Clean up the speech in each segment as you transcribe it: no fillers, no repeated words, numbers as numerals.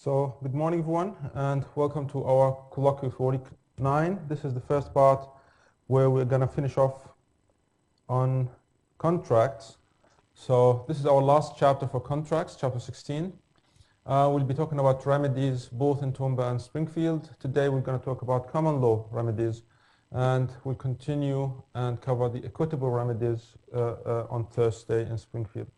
So, good morning everyone and welcome to our Colloquy 49. This is the first part where we're going to finish off on contracts. So, this is our last chapter for contracts, chapter 16. We'll be talking about remedies both in Toowoomba and Springfield. Today we're going to talk about common law remedies, and we'll continue and cover the equitable remedies on Thursday in Springfield.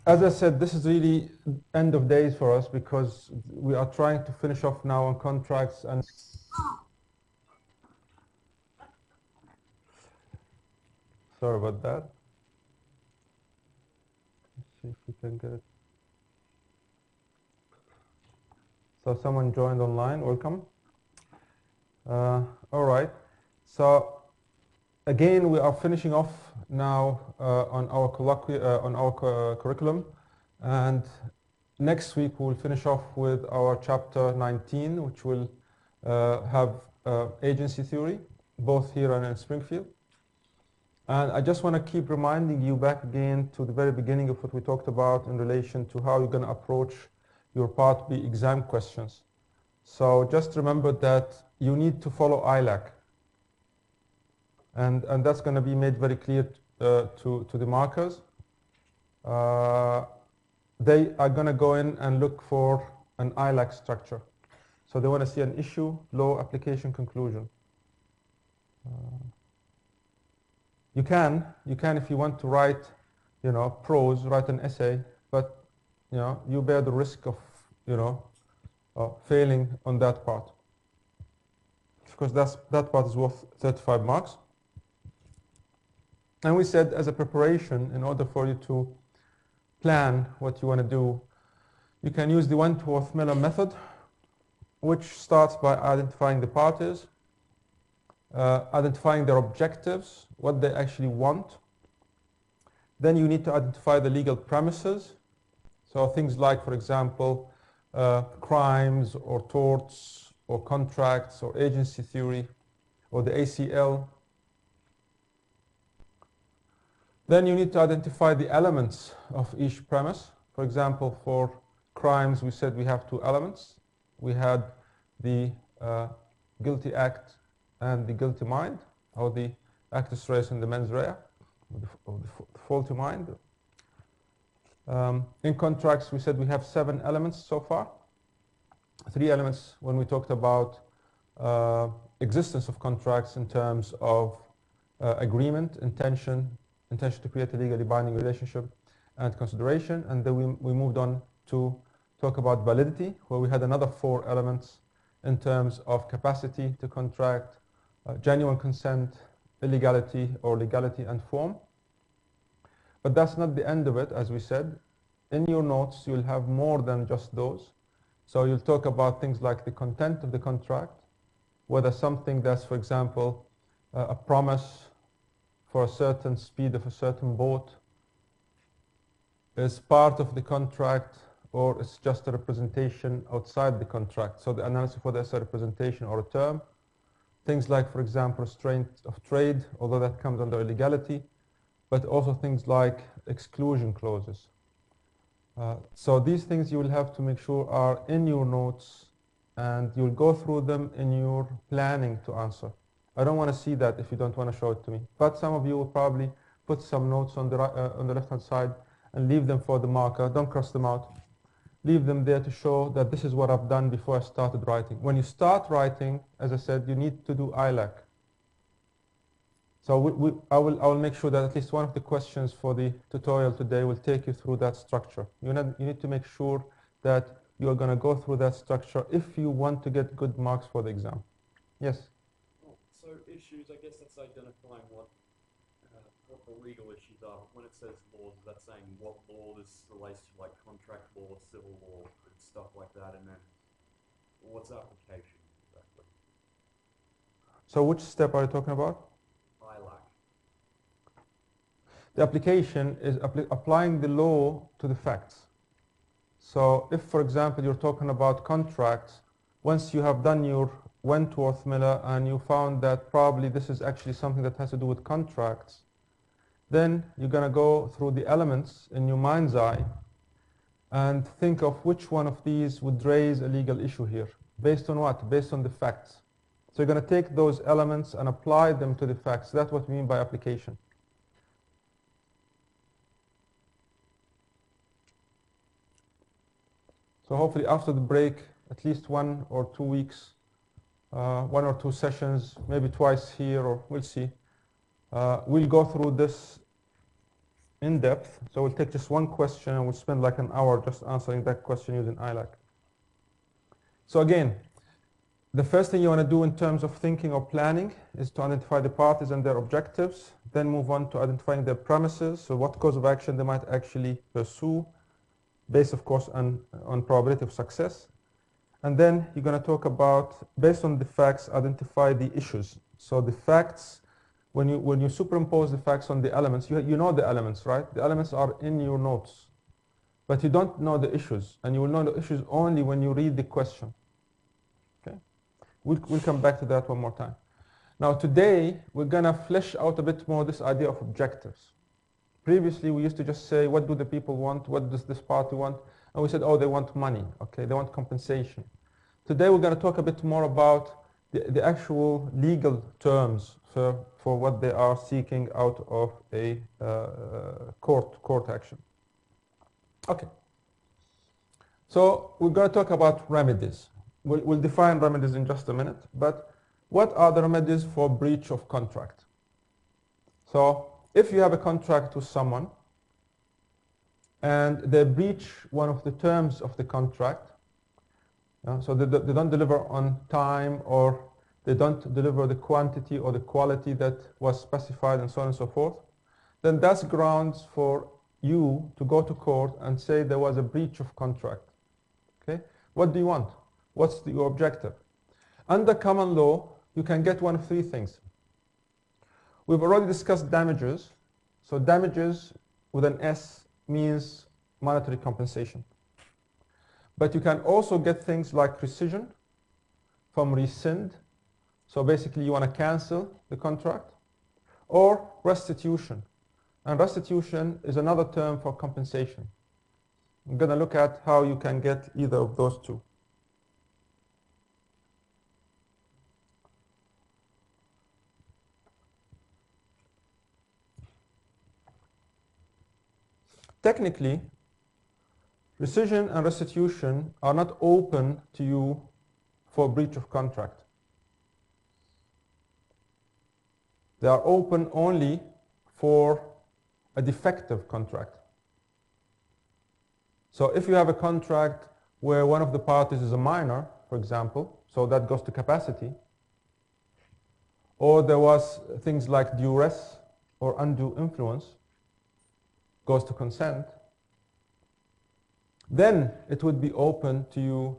As I said, this is really end of days for us because we are trying to finish off now on contracts and sorry about that. Let's see if we can get it. So someone joined online, welcome. All right, so again we are finishing off now on our colloquy, curriculum, and next week we'll finish off with our chapter 19, which will have agency theory, both here and in Springfield. And I just want to keep reminding you back again to the very beginning of what we talked about in relation to how you're going to approach your Part B exam questions. So just remember that you need to follow ILAC. And that's going to be made very clear to the markers. They are going to go in and look for an ILAC structure. So they want to see an issue, law, application, conclusion. You can if you want to write, prose, write an essay, but you bear the risk of, failing on that part. Because that part is worth 35 marks. And we said as a preparation, in order for you to plan what you want to do, you can use the Wentworth-Miller method, which starts by identifying the parties, identifying their objectives, what they actually want. Then you need to identify the legal premises. So things like, for example, crimes or torts or contracts or agency theory or the ACL. Then you need to identify the elements of each premise. For example, for crimes, we said we have two elements. We had the guilty act and the guilty mind, or the actus reus and the mens rea, or the faulty mind. In contracts, we said we have 7 elements so far. 3 elements when we talked about existence of contracts in terms of agreement, intention to create a legally binding relationship, and consideration. And then we moved on to talk about validity, where we had another 4 elements in terms of capacity to contract, genuine consent, illegality or legality, and form. But that's not the end of it, as we said. In your notes, you'll have more than just those. So you'll talk about things like the content of the contract, whether something that's, for example, a promise for a certain speed of a certain boat is part of the contract, or it's just a representation outside the contract. So the analysis whether it's a representation or a term. Things like, for example, restraint of trade, although that comes under illegality, but also things like exclusion clauses. So these things you will have to make sure are in your notes, and you'll go through them in your planning to answer. I don't want to see that if you don't want to show it to me. But some of you will probably put some notes on the left-hand side and leave them for the marker. Don't cross them out. Leave them there to show that this is what I've done before I started writing. When you start writing, as I said, you need to do ILAC. So I will make sure that at least one of the questions for the tutorial today will take you through that structure. You need to make sure that you are going to go through that structure if you want to get good marks for the exam. Yes? So issues, I guess that's identifying what the legal issues are. When it says laws, is that saying what law this relates to, like contract law, civil law, and stuff like that, and then what's application exactly? So which step are you talking about? ILAC. The application is applying the law to the facts. So if, for example, you're talking about contracts, once you have done your Wentworth-Miller and you found that probably this is actually something that has to do with contracts, then you're going to go through the elements in your mind's eye and think of which one of these would raise a legal issue here. Based on what? Based on the facts. So you're going to take those elements and apply them to the facts. That's what we mean by application. So hopefully after the break, at least 1 or 2 weeks, 1 or 2 sessions, maybe twice here, or we'll see. We'll go through this in depth. So we'll take just one question and we'll spend like an hour just answering that question using ILAC. So again, the first thing you want to do in terms of thinking or planning is to identify the parties and their objectives, then move on to identifying their premises, so what course of action they might actually pursue, based of course on probability of success. And then you're going to talk about, based on the facts, identify the issues. So the facts, when you superimpose the facts on the elements, you know the elements, right? The elements are in your notes, but you don't know the issues, and you will know the issues only when you read the question. Okay? We'll come back to that one more time. Now today, we're going to flesh out a bit more this idea of objectives. Previously, we used to just say, what do the people want? What does this party want? And we said, oh, they want money. Okay, they want compensation. Today, we're going to talk a bit more about the actual legal terms for what they are seeking out of a court action. Okay. So we're going to talk about remedies. We'll define remedies in just a minute. But what are the remedies for breach of contract? So if you have a contract with someone and they breach one of the terms of the contract, so they don't deliver on time, or they don't deliver the quantity or the quality that was specified, and so on and so forth, then that's grounds for you to go to court and say there was a breach of contract. Okay? What do you want? What's your objective? Under common law, you can get one of 3 things. We've already discussed damages. So damages with an S means monetary compensation. But you can also get things like rescission from rescind. So basically you want to cancel the contract. Or restitution. And restitution is another term for compensation. I'm going to look at how you can get either of those 2. Technically, rescission and restitution are not open to you for breach of contract. They are open only for a defective contract. So if you have a contract where one of the parties is a minor, for example, so that goes to capacity, or there was things like duress or undue influence, goes to consent, then it would be open to you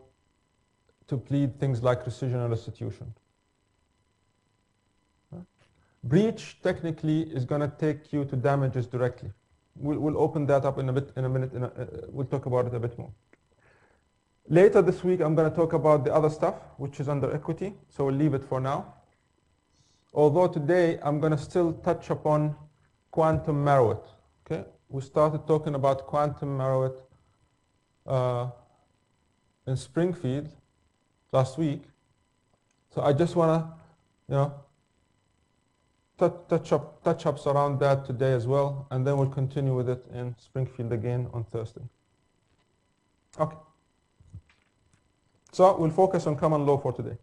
to plead things like rescission and restitution. Breach technically is going to take you to damages directly. We'll open that up in a minute. We'll talk about it a bit more. Later this week, I'm going to talk about the other stuff, which is under equity. So we'll leave it for now. Although today, I'm going to still touch upon quantum meruit. Okay? We started talking about quantum meruit in Springfield last week. So I just want to, touch-ups around that today as well, and then we'll continue with it in Springfield again on Thursday. Okay. So we'll focus on common law for today.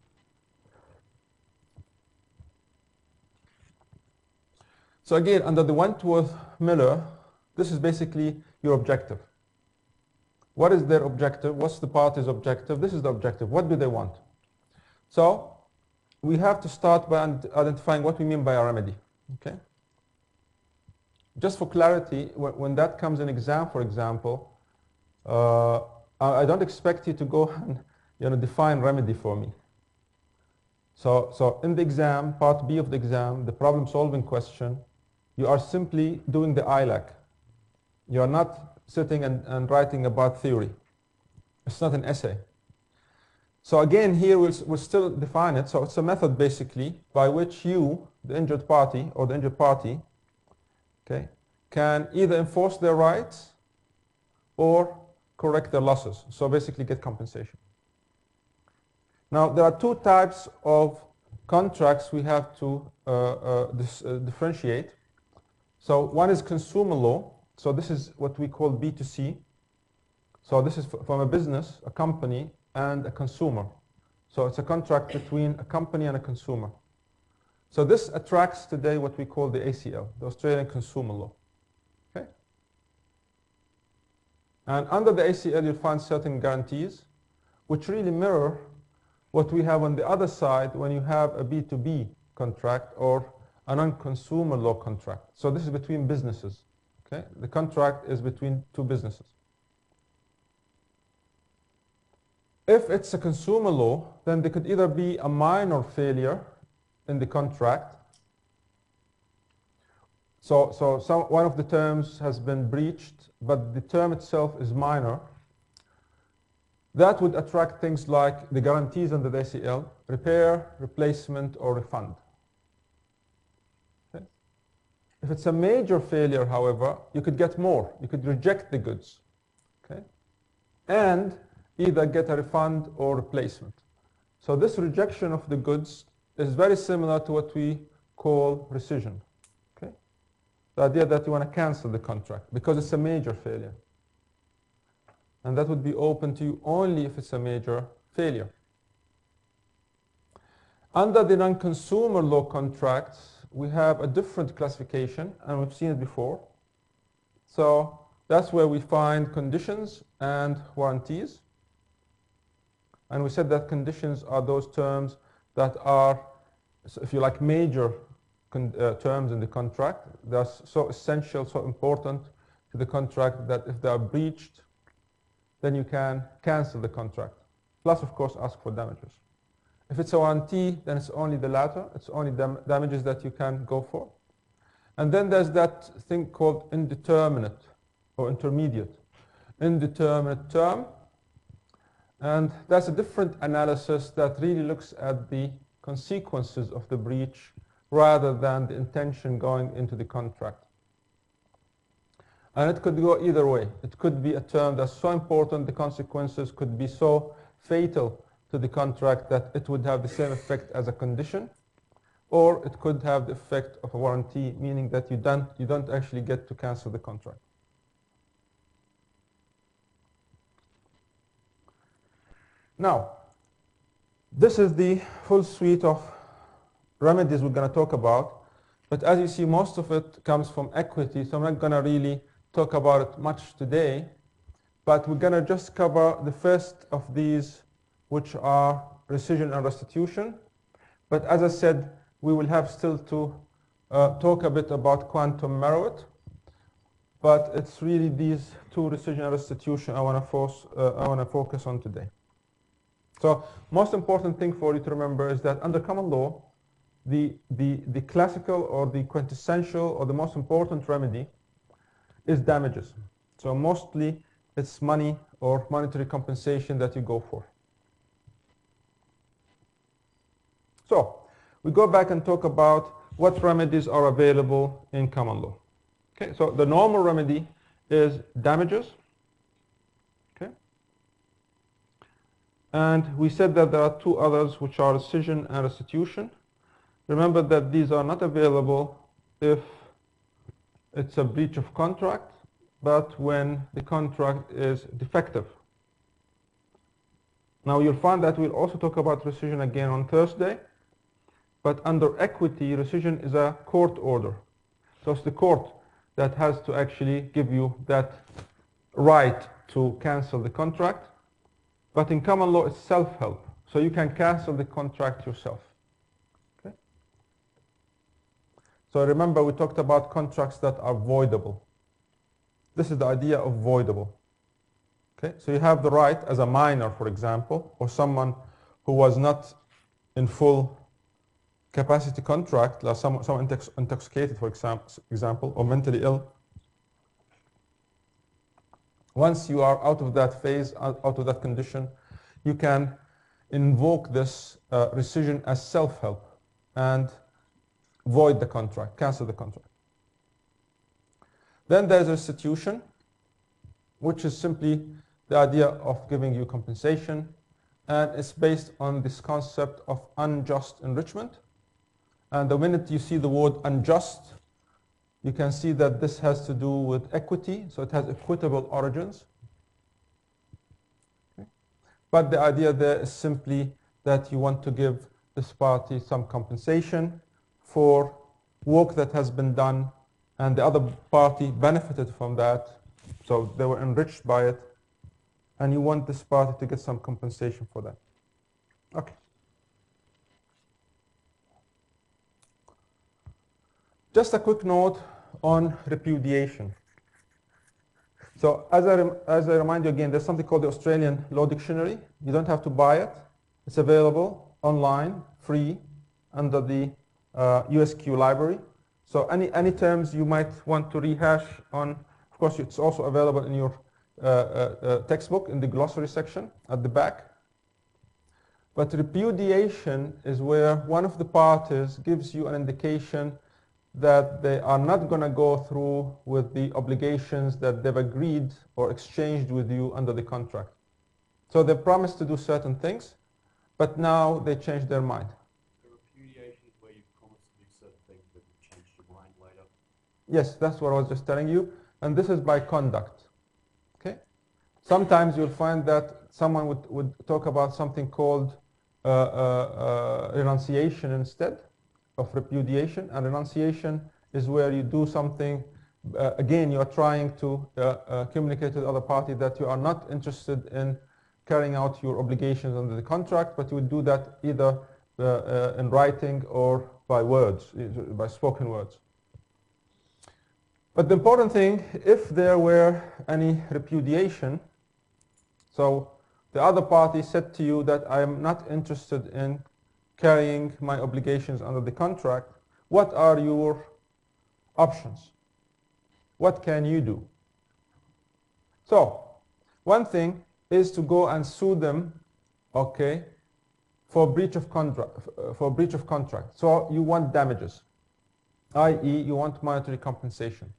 So again, under the Wentworth-Miller, this is basically your objective. What is their objective? What's the party's objective? This is the objective. What do they want? So we have to start by identifying what we mean by a remedy. Okay? Just for clarity, when that comes in exam, for example, I don't expect you to go and define remedy for me. So in the exam, part B of the exam, the problem-solving question, you are simply doing the ILAC. You are not sitting and writing about theory. It's not an essay. So again, here we'll still define it. So it's a method basically by which you, the injured party or the injured party, okay, can either enforce their rights or correct their losses. So basically get compensation. Now, there are two types of contracts we have to differentiate. So one is consumer law. So this is what we call B2C. So this is from a business, a company, and a consumer. So it's a contract between a company and a consumer. So this attracts today what we call the ACL, the Australian Consumer Law. Okay? And under the ACL, you'll find certain guarantees which really mirror what we have on the other side when you have a B2B contract or a non-consumer law contract. So this is between businesses. Okay? The contract is between two businesses. If it's a consumer law, then there could either be a minor failure in the contract. So one of the terms has been breached, but the term itself is minor. That would attract things like the guarantees under the ACL, repair, replacement, or refund. Okay? If it's a major failure, however, you could get more. You could reject the goods. Okay? And either get a refund or replacement. So this rejection of the goods is very similar to what we call rescission. Okay? The idea that you want to cancel the contract because it's a major failure. And that would be open to you only if it's a major failure. Under the non-consumer law contracts, we have a different classification, and we've seen it before. So that's where we find conditions and warranties. And we said that conditions are those terms that are, if you like, major terms in the contract. They're so essential, so important to the contract that if they are breached, then you can cancel the contract. Plus, of course, ask for damages. If it's a warranty, then it's only the latter. It's only damages that you can go for. And then there's that thing called indeterminate or intermediate. Indeterminate term. And that's a different analysis that really looks at the consequences of the breach rather than the intention going into the contract. And it could go either way. It could be a term that's so important, the consequences could be so fatal to the contract that it would have the same effect as a condition, or it could have the effect of a warranty, meaning that you don't actually get to cancel the contract. Now, this is the full suite of remedies we're going to talk about. But as you see, most of it comes from equity, so I'm not going to really talk about it much today. But we're going to just cover the first of these, which are rescission and restitution. But as I said, we will have still to talk a bit about quantum merit. But it's really these two, rescission and restitution, I want to focus on today. So most important thing for you to remember is that under common law, the classical or the quintessential or the most important remedy is damages. So mostly it's money or monetary compensation that you go for. So we go back and talk about what remedies are available in common law. Okay, so the normal remedy is damages. And we said that there are two others, which are rescission and restitution. Remember that these are not available if it's a breach of contract, but when the contract is defective. Now you'll find that we'll also talk about rescission again on Thursday. But under equity, rescission is a court order. So it's the court that has to actually give you that right to cancel the contract. But in common law, it's self-help. So you can cancel the contract yourself. Okay? So remember, we talked about contracts that are voidable. This is the idea of voidable. Okay? So you have the right as a minor, for example, or someone who was not in full capacity contract, like someone intoxicated, for example, or mentally ill. Once you are out of that phase, out of that condition, you can invoke this rescission as self-help and void the contract, cancel the contract. Then there's restitution, which is simply the idea of giving you compensation, and it's based on this concept of unjust enrichment. And the minute you see the word unjust, you can see that this has to do with equity, so it has equitable origins. Okay. But the idea there is simply that you want to give this party some compensation for work that has been done, and the other party benefited from that, so they were enriched by it, and you want this party to get some compensation for that. Okay. Just a quick note on repudiation. So as I remind you again, there's something called the Australian Law Dictionary. You don't have to buy it. It's available online, free, under the USQ library. So any terms you might want to rehash on, of course, it's also available in your textbook in the glossary section at the back. But repudiation is where one of the parties gives you an indication that they are not going to go through with the obligations that they've agreed or exchanged with you under the contract. So they promised to do certain things, but now they changed their mind. The repudiation is where you promise to do certain things, but you change your mind later. Yes, that's what I was just telling you. And this is by conduct. Okay? Sometimes you'll find that someone would talk about something called renunciation instead of repudiation, and renunciation is where you do something, again, you are trying to communicate to the other party that you are not interested in carrying out your obligations under the contract, but you would do that either in writing or by words, by spoken words. But the important thing, if there were any repudiation, so the other party said to you that I am not interested in carrying my obligations under the contract, what are your options? What can you do? So, one thing is to go and sue them, okay, for breach of contract. So you want damages, i.e., you want monetary compensation.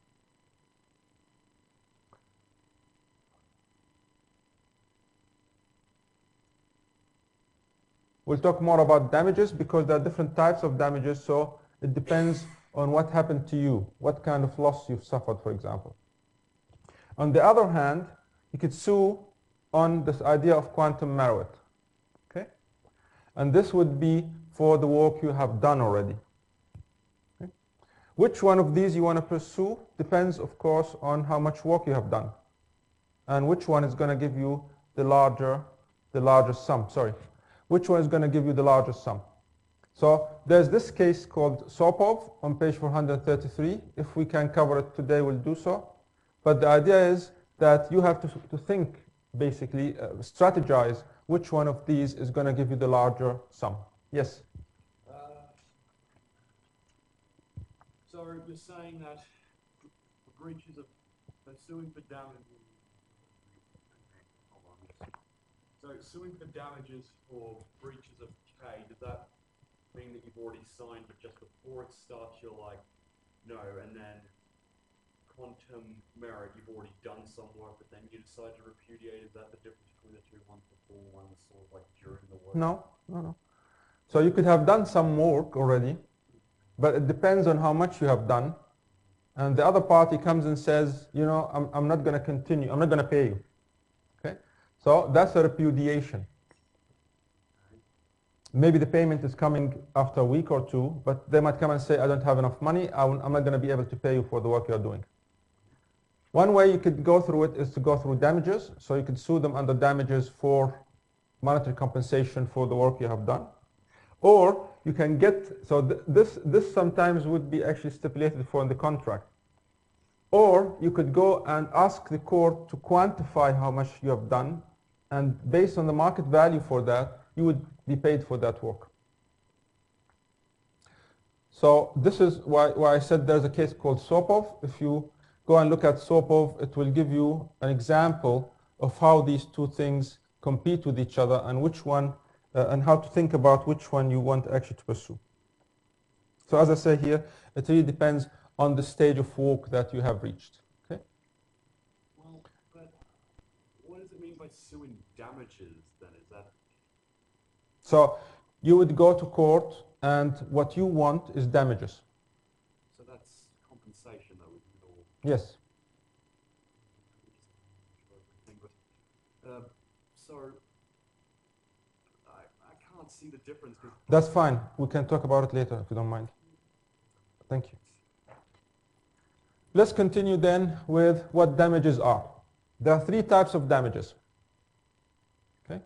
We'll talk more about damages because there are different types of damages, so it depends on what happened to you, what kind of loss you've suffered, for example. On the other hand, you could sue on this idea of quantum merit, okay? And this would be for the work you have done already. Okay? Which one of these you want to pursue depends, of course, on how much work you have done, and which one is going to give you the larger sum. Which one is going to give you the largest sum? So there's this case called Sopov on page 433. If we can cover it today, we'll do so. But the idea is that you have to think, basically, strategize which one of these is going to give you the larger sum. Yes? So you're saying that for breaches of, suing for damages. So suing for damages for breaches of K, does that mean that you've already signed, but just before it starts you're like, no, and then quantum merit, you've already done some work, but then you decide to repudiate? Is that the difference between the two? One's before, one's sort of like during the work? No. So you could have done some work already, but it depends on how much you have done. And the other party comes and says, you know, I'm not going to continue, I'm not going to pay you. Okay? So that's a repudiation. Maybe the payment is coming after a week or two, but they might come and say, I don't have enough money, I'm not going to be able to pay you for the work you're doing. One way you could go through it is to go through damages. So you could sue them under damages for monetary compensation for the work you have done. Or you can get, so this sometimes would be actually stipulated for in the contract. Or you could go and ask the court to quantify how much you have done, and based on the market value for that, you would be paid for that work. So this is why I said there's a case called Sopov. If you go and look at Sopov, it will give you an example of how these two things compete with each other and which one, and how to think about which one you want actually to pursue. So as I say here, it really depends on the stage of work that you have reached. Okay? Well, but what does it mean by suing damages then? Is that So you would go to court, and what you want is damages. so? That's compensation, though, isn't it? Or Yes. everything, but so I can't see the difference. That's fine. We can talk about it later if you don't mind. Thank you. Let's continue then with what damages are. There are three types of damages. Okay?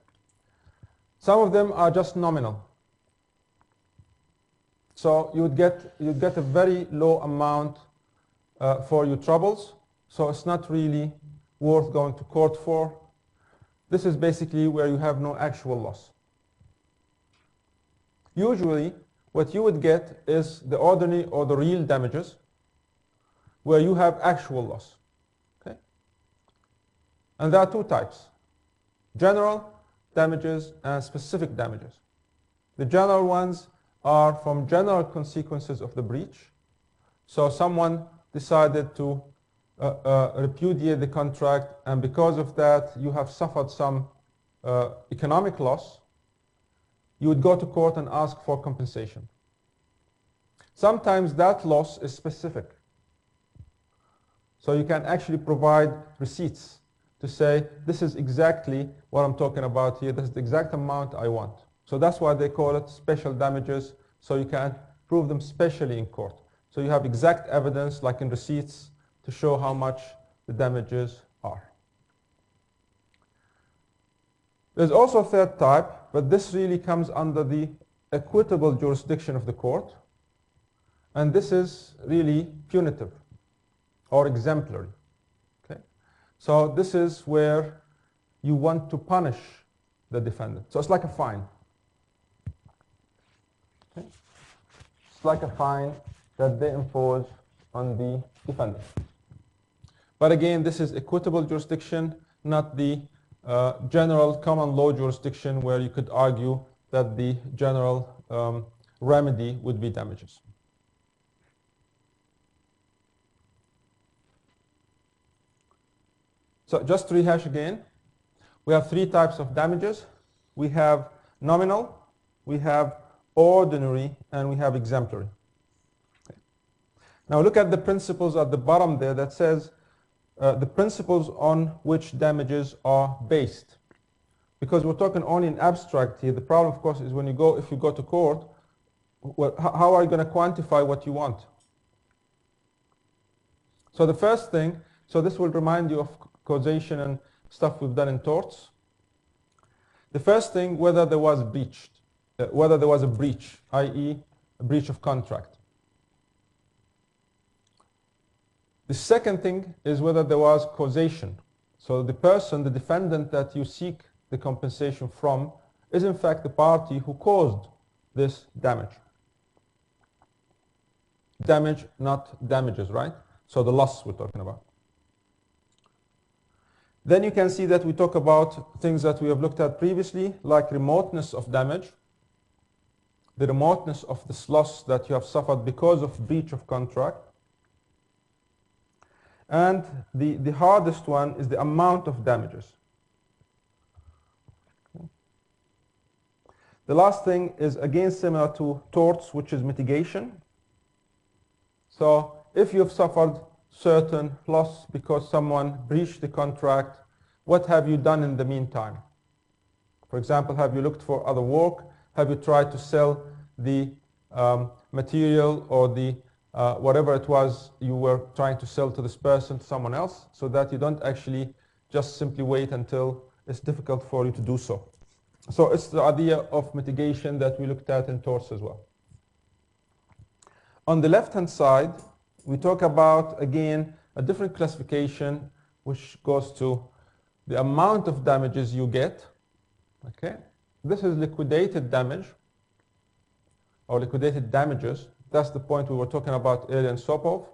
Some of them are just nominal. So you'd get a very low amount for your troubles. So it's not really worth going to court for. This is basically where you have no actual loss. Usually, what you would get is the ordinary or the real damages, where you have actual loss. Okay? And there are two types: general damages and specific damages. The general ones are from general consequences of the breach. So someone decided to repudiate the contract, and because of that you have suffered some economic loss. You would go to court and ask for compensation. Sometimes that loss is specific. So you can actually provide receipts to say, this is exactly what I'm talking about here, this is the exact amount I want. So that's why they call it special damages, so you can prove them specially in court. So you have exact evidence, like in receipts, to show how much the damages are. There's also a third type, but this really comes under the equitable jurisdiction of the court. And this is really punitive or exemplary. Okay? So this is where you want to punish the defendant. So it's like a fine. Okay? It's like a fine that they impose on the defendant. But again, this is equitable jurisdiction, not the general common law jurisdiction, where you could argue that the general remedy would be damages. So just to rehash again, we have three types of damages. We have nominal, we have ordinary, and we have exemplary. Okay. Now look at the principles at the bottom there that says the principles on which damages are based. Because we're talking only in abstract here. The problem, of course, is if you go to court, well, how are you going to quantify what you want? So the first thing, so this will remind you of causation and stuff we've done in torts. The first thing, whether there was a breach, i.e. a breach of contract. The second thing is whether there was causation. So the person, the defendant that you seek the compensation from, is in fact the party who caused this damage. Damage, not damages, right? So the loss we're talking about. Then you can see that we talk about things that we have looked at previously, like remoteness of damage, the remoteness of this loss that you have suffered because of breach of contract. And the hardest one is the amount of damages. Okay. The last thing is again similar to torts, which is mitigation. So if you've suffered certain loss because someone breached the contract, what have you done in the meantime? For example, have you looked for other work? Have you tried to sell the material or the whatever it was you were trying to sell to this person to someone else, so that you don't actually just simply wait until it's difficult for you to do so. So it's the idea of mitigation that we looked at in torts as well. On the left-hand side, we talk about, again, a different classification which goes to the amount of damages you get. Okay? This is liquidated damage or liquidated damages. That's the point we were talking about earlier in Sopov.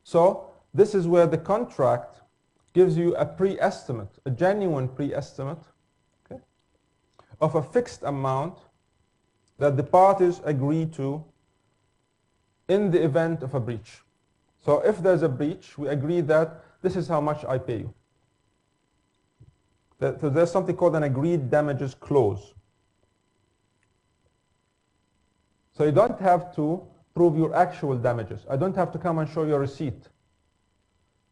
So this is where the contract gives you a pre-estimate, a genuine pre-estimate, okay, of a fixed amount that the parties agree to in the event of a breach. So if there's a breach, we agree that this is how much I pay you. So there's something called an agreed damages clause. So you don't have to prove your actual damages. I don't have to come and show you a receipt,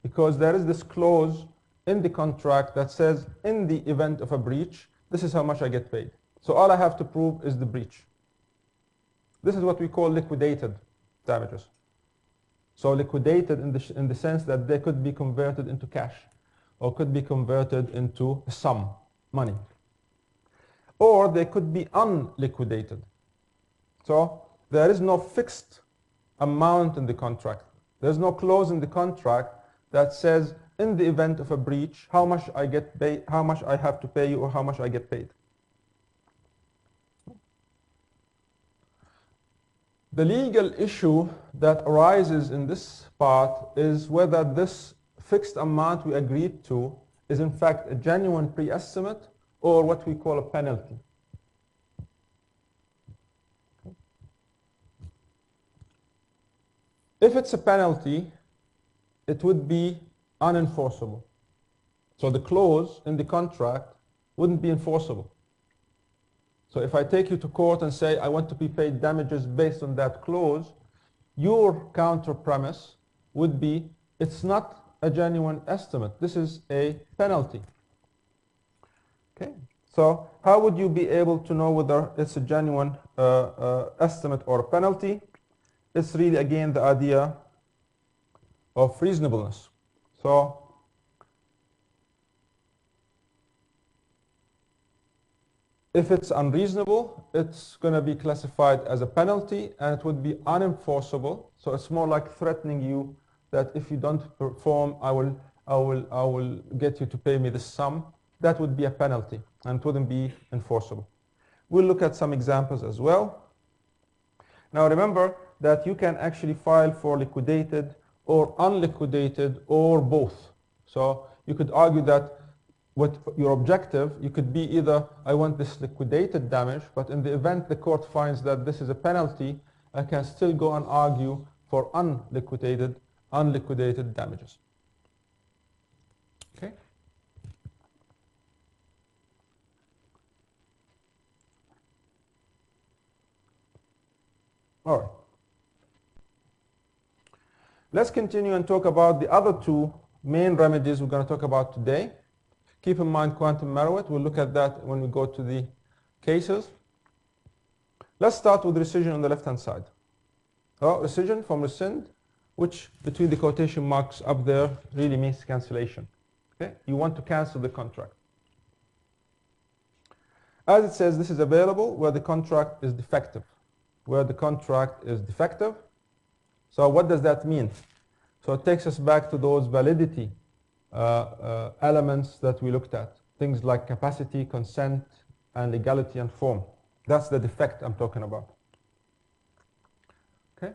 because there is this clause in the contract that says, in the event of a breach, this is how much I get paid. So all I have to prove is the breach. This is what we call liquidated damages. So liquidated in the sense that they could be converted into cash, or could be converted into a sum, money. Or they could be unliquidated. So there is no fixed amount in the contract. There's no clause in the contract that says, in the event of a breach, how much I get paid, how much I have to pay you, or how much I get paid. The legal issue that arises in this part is whether this fixed amount we agreed to is in fact a genuine pre-estimate or what we call a penalty. If it's a penalty, it would be unenforceable. So the clause in the contract wouldn't be enforceable. So if I take you to court and say, I want to be paid damages based on that clause, your counter premise would be, it's not a genuine estimate. This is a penalty. Okay. So how would you be able to know whether it's a genuine estimate or a penalty? It's really, again, the idea of reasonableness. So if it's unreasonable, it's going to be classified as a penalty, and it would be unenforceable. So it's more like threatening you that if you don't perform, I will get you to pay me this sum. That would be a penalty, and it wouldn't be enforceable. We'll look at some examples as well. Now remember that you can actually file for liquidated or unliquidated or both. So you could argue that what your objective, you could be either, I want this liquidated damage, but in the event the court finds that this is a penalty, I can still go and argue for unliquidated damages. Okay? All right. Let's continue and talk about the other two main remedies we're going to talk about today. Keep in mind quantum meruit. We'll look at that when we go to the cases. Let's start with rescission on the left-hand side. So rescission from rescind, which between the quotation marks up there really means cancellation. Okay? You want to cancel the contract. As it says, this is available where the contract is defective. Where the contract is defective. So what does that mean? So it takes us back to those validity elements that we looked at. Things like capacity, consent, and legality and form. That's the defect I'm talking about. Okay?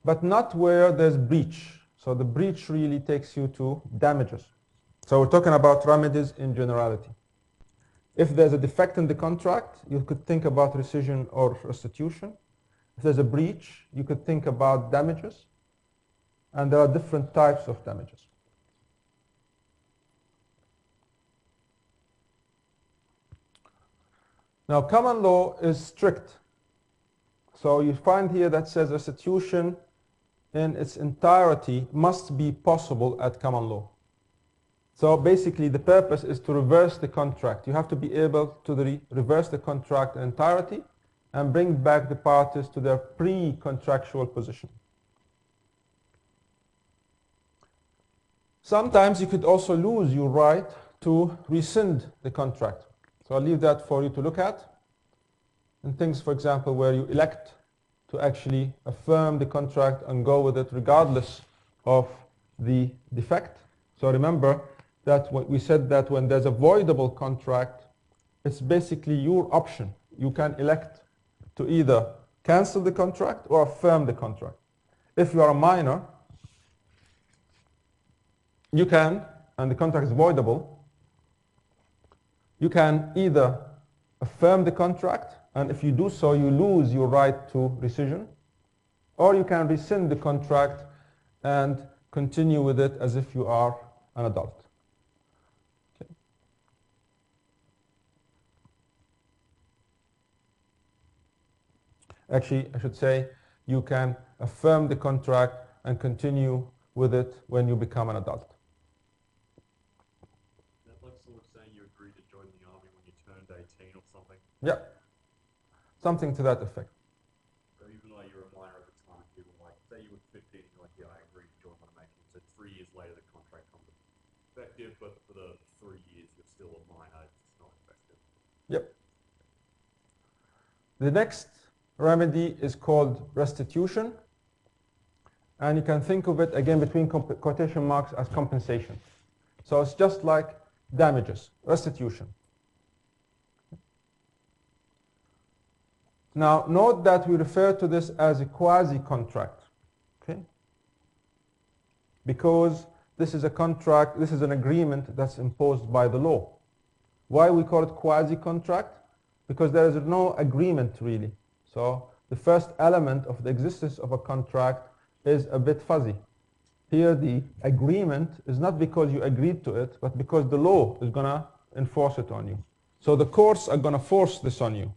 But not where there's breach. So the breach really takes you to damages. So we're talking about remedies in generality. If there's a defect in the contract, you could think about rescission or restitution. If there's a breach, you could think about damages. And there are different types of damages. Now, common law is strict. So you find here that says restitution in its entirety must be possible at common law. So basically, the purpose is to reverse the contract. You have to be able to reverse the contract in entirety and bring back the parties to their pre-contractual position. Sometimes you could also lose your right to rescind the contract. So I'll leave that for you to look at. And things, for example, where you elect to actually affirm the contract and go with it regardless of the defect. So remember that we said that when there's a voidable contract, it's basically your option. You can elect to either cancel the contract or affirm the contract. If you are a minor, you can, and the contract is voidable, you can either affirm the contract, and if you do so, you lose your right to rescission, or you can rescind the contract and continue with it as if you are an adult. Okay. Actually, I should say, you can affirm the contract and continue with it when you become an adult. Is that like sort of saying you agreed to join the army when you turned 18 or something? Yeah, something to that effect. So even though you were a minor at the time, people like, say you were 15, you're like, yeah, I agreed to join when I'm 18. So 3 years later, the contract comes effective, but for the 3 years, you're still a minor, it's not effective. Yep. The next remedy is called restitution. And you can think of it, again, between quotation marks as compensation. So it's just like damages, restitution. Now, note that we refer to this as a quasi-contract, okay? Because this is a contract, this is an agreement that's imposed by the law. Why we call it quasi-contract? Because there is no agreement, really. So the first element of the existence of a contract is a bit fuzzy. Here the agreement is not because you agreed to it, but because the law is going to enforce it on you. So the courts are going to force this on you.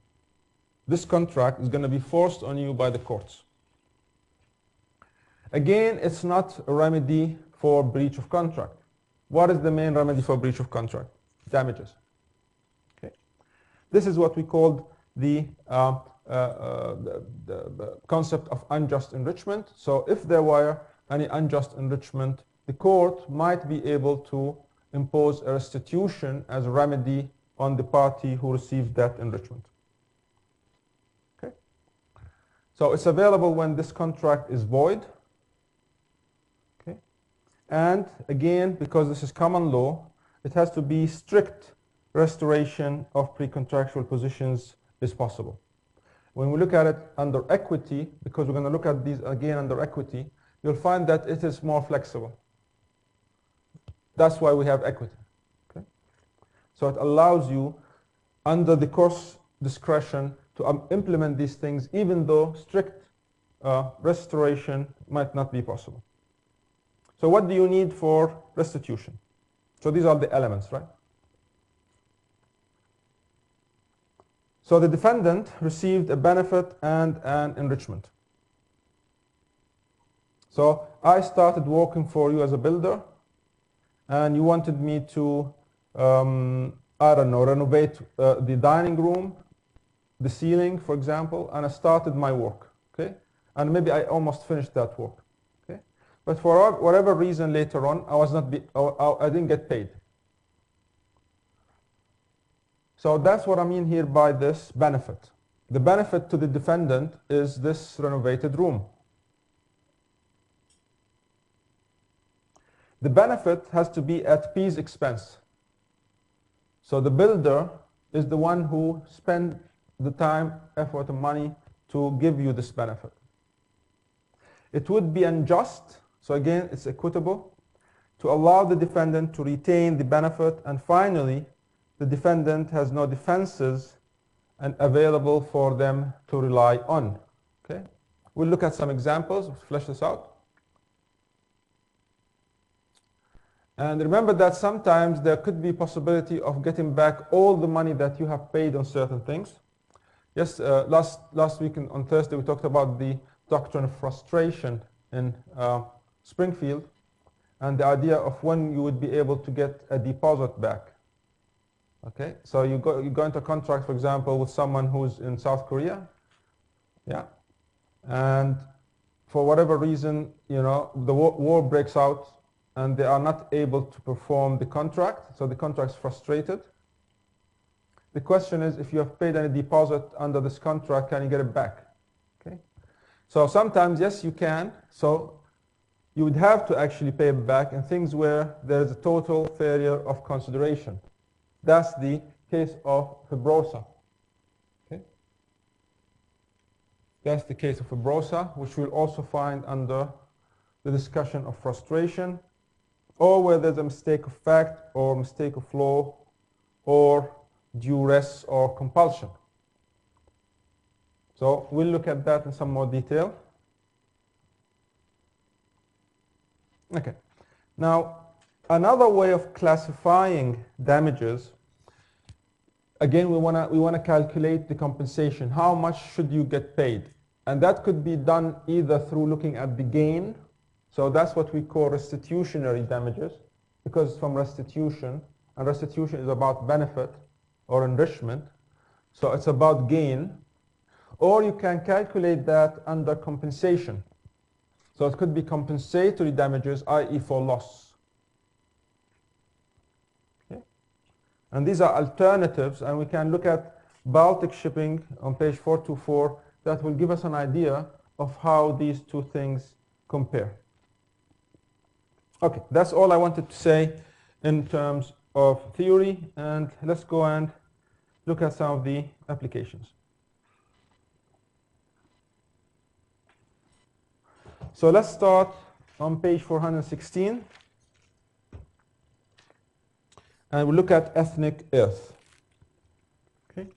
This contract is going to be forced on you by the courts. Again, it's not a remedy for breach of contract. What is the main remedy for breach of contract? Damages. Okay. This is what we called the concept of unjust enrichment. So if there were any unjust enrichment, the court might be able to impose a restitution as a remedy on the party who received that enrichment. Okay? So it's available when this contract is void. Okay? And again, because this is common law, it has to be strict restoration of pre-contractual positions is possible. When we look at it under equity, because we're going to look at these again under equity, you'll find that it is more flexible. That's why we have equity. Okay? So it allows you, under the court's discretion, to implement these things, even though strict restoration might not be possible. So what do you need for restitution? So these are the elements, right? So the defendant received a benefit and an enrichment. So I started working for you as a builder, and you wanted me to, I don't know, renovate the dining room, the ceiling, for example, and I started my work, okay? And maybe I almost finished that work, okay? But for whatever reason later on, I didn't get paid. So that's what I mean here by this benefit. The benefit to the defendant is this renovated room. The benefit has to be at P's expense. So the builder is the one who spent the time, effort, and money to give you this benefit. It would be unjust, so again, it's equitable, to allow the defendant to retain the benefit, and finally, the defendant has no defenses and available for them to rely on. Okay? We'll look at some examples, we'll flesh this out. And remember that sometimes there could be possibility of getting back all the money that you have paid on certain things. Yes, last week on Thursday we talked about the doctrine of frustration in Springfield, and the idea of when you would be able to get a deposit back. Okay, so you go into a contract, for example, with someone who's in South Korea, yeah, and for whatever reason, you know, the war breaks out and they are not able to perform the contract, so the contract is frustrated. The question is, if you have paid any deposit under this contract, can you get it back? Okay, so sometimes, yes, you can. So you would have to actually pay it back in things where there is a total failure of consideration. That's the case of fibrosa. Okay? That's the case of fibrosa, which we'll also find under the discussion of frustration, or where there's a mistake of fact, or mistake of law, or duress or compulsion. So we'll look at that in some more detail. Okay. Now, another way of classifying damages, again, we want to calculate the compensation. How much should you get paid? And that could be done either through looking at the gain. So that's what we call restitutionary damages, because from restitution, and restitution is about benefit or enrichment. So it's about gain. Or you can calculate that under compensation. So it could be compensatory damages, i.e. for loss. Okay? And these are alternatives, and we can look at Baltic shipping on page 424. That will give us an idea of how these two things compare. Okay, that's all I wanted to say in terms of theory, and let's go and look at some of the applications. So let's start on page 416, and we'll look at ethnic earth. Okay.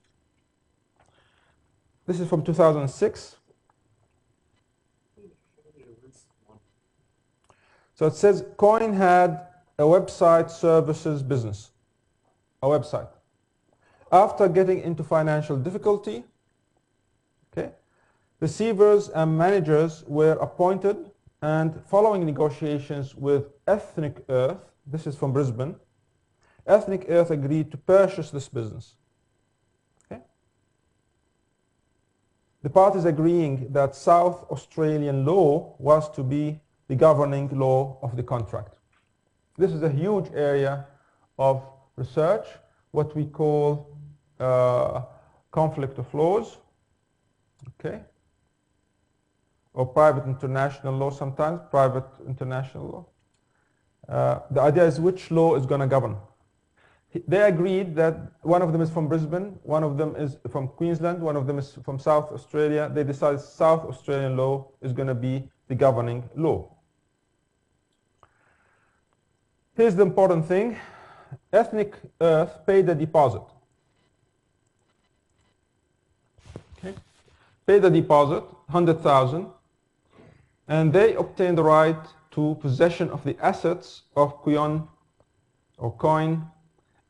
This is from 2006. So it says Coin had a website services business, a website. After getting into financial difficulty, okay, receivers and managers were appointed, and following negotiations with Ethnic Earth, this is from Brisbane, Ethnic Earth agreed to purchase this business. Okay. The parties agreeing that South Australian law was to be the governing law of the contract. This is a huge area of research, what we call conflict of laws, okay, or private international law sometimes, private international law. The idea is which law is going to govern. They agreed that one of them is from Brisbane, one of them is from Queensland, one of them is from South Australia. They decided South Australian law is going to be the governing law. Here's the important thing. Ethnic Earth paid a deposit. Okay. Paid a deposit, 100,000, and they obtained the right to possession of the assets of Coin,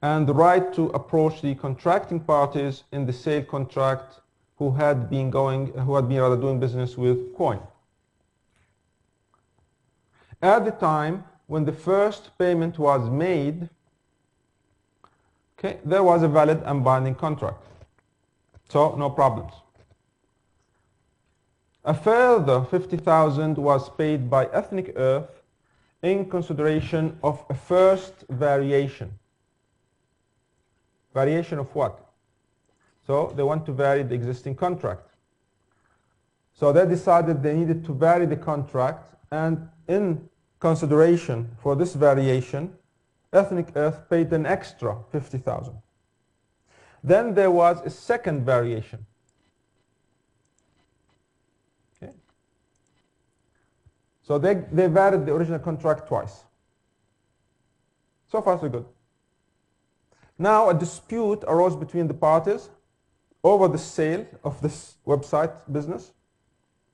and the right to approach the contracting parties in the sale contract who had been doing business with Coin. At the time when the first payment was made, okay, there was a valid and binding contract. So no problems. A further 50,000 was paid by Ethnic Earth in consideration of a first variation. Variation of what? So they want to vary the existing contract. So they decided they needed to vary the contract, and in consideration for this variation, Ethnic Earth paid an extra 50,000. Then there was a second variation. Okay. So they varied the original contract twice. So far so good. Now a dispute arose between the parties over the sale of this website business.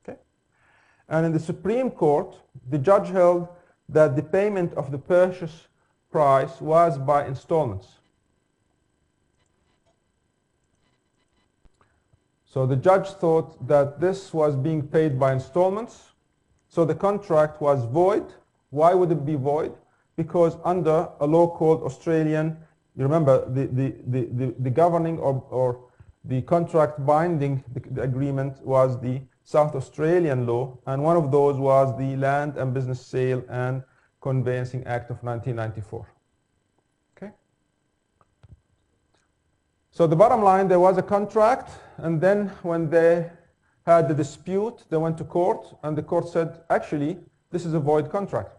Okay. And in the Supreme Court, the judge held that the payment of the purchase price was by installments. So the judge thought that this was being paid by installments, so the contract was void. Why would it be void? Because under a law called Australian, you remember the governing or the contract binding the agreement was the South Australian law, and one of those was the Land and Business Sale and Conveyancing Act of 1994. Okay. So the bottom line, there was a contract, and then when they had the dispute, they went to court, and the court said, actually, this is a void contract.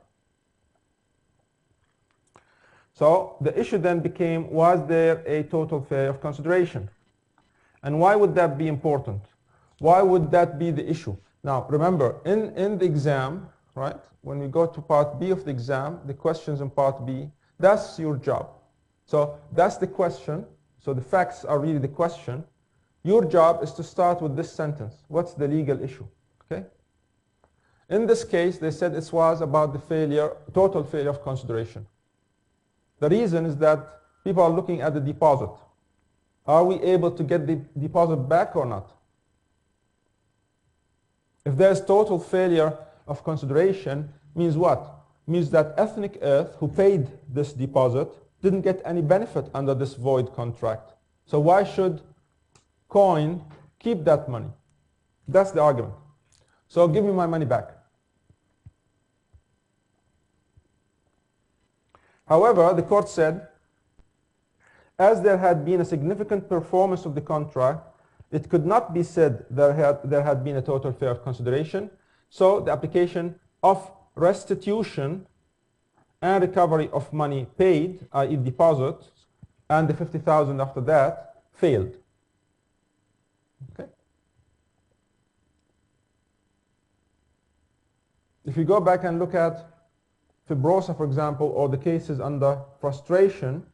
So the issue then became, was there a total failure of consideration? And why would that be important? Why would that be the issue? Now, remember, in the exam, right, when we go to part B of the exam, the questions in part B, that's your job. So that's the question. So the facts are really the question. Your job is to start with this sentence. What's the legal issue? Okay? In this case, they said it was about the failure, total failure of consideration. The reason is that people are looking at the deposit. Are we able to get the deposit back or not? If there's total failure of consideration, means what? Means that Ethnic Earth, who paid this deposit, didn't get any benefit under this void contract. So why should Coin keep that money? That's the argument. So give me my money back. However, the court said, as there had been a significant performance of the contract, it could not be said there had been a total failure of consideration. So the application of restitution and recovery of money paid, i.e. deposits, and the 50,000 after that, failed. Okay. If you go back and look at Fibrosa, for example, or the cases under frustration